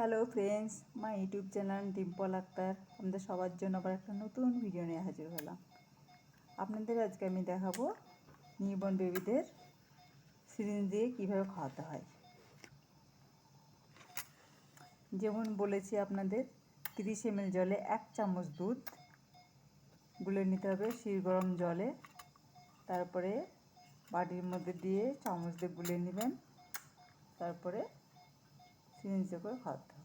Hello friends, my YouTube channel Dimple Akhtar আপনাদের সবার জন্য আবার একটা নতুন ভিডিও নিয়ে হাজির হলাম। আপনাদের আজকে আমি দেখাবো নিউবর্ন বেবিদের সিরিঞ্জ দিয়ে কীভাবে খাওয়াতে হয়। যেমন বলেছি আপনাদের 30 ml জলে 1 চামচ দুধ গুলে নিতে হবে গরম জলে, তারপরে বাটির মধ্যে দিয়ে চামচ দিয়ে গুলে নেবেন, তারপরে সিরিঞ্জে করে খাওয়াতে হবে।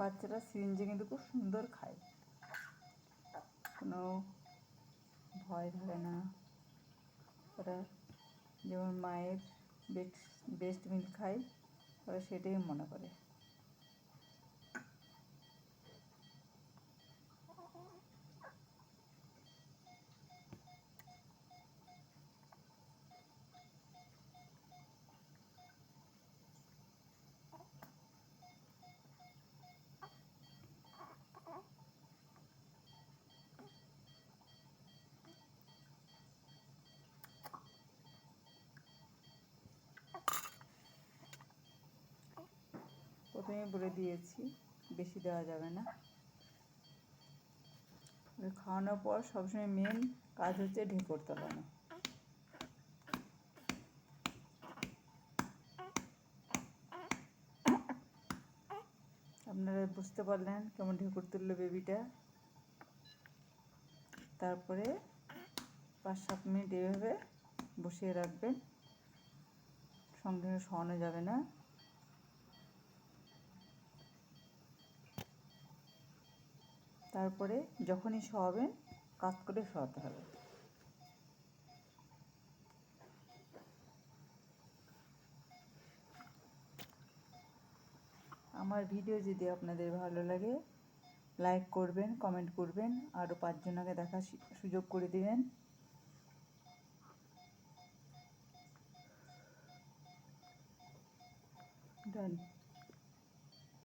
বাচ্চারা সিরিঞ্জে কিন্তু খুব সুন্দর খায়, কোনো ভয় ধরে না। ওরা যেমন মায়ের বেস্ট মিল্ক খায়, ওরা সেটাই মনে করে। প্রথমে বলে দিয়েছি বেশি দেওয়া যাবে না। খাওয়ানোর পর সবসময় মেন কাজ হচ্ছে ঢেঁকুর তোলানো। আপনারা বুঝতে পারলেন কেমন ঢেঁকুর তুললো বেবিটা। তারপরে 5-7 মিনিট এভাবে বসিয়ে রাখবেন, সঙ্গে শোয়ানো যাবে না। তারপরে যখনই শোয়াবেন কাজ করে শোয়াতে হবে। আমার ভিডিও যদি আপনাদের ভালো লাগে লাইক করবেন, কমেন্ট করবেন, আরও 5 জনকে দেখার সুযোগ করে দিবেন। Done.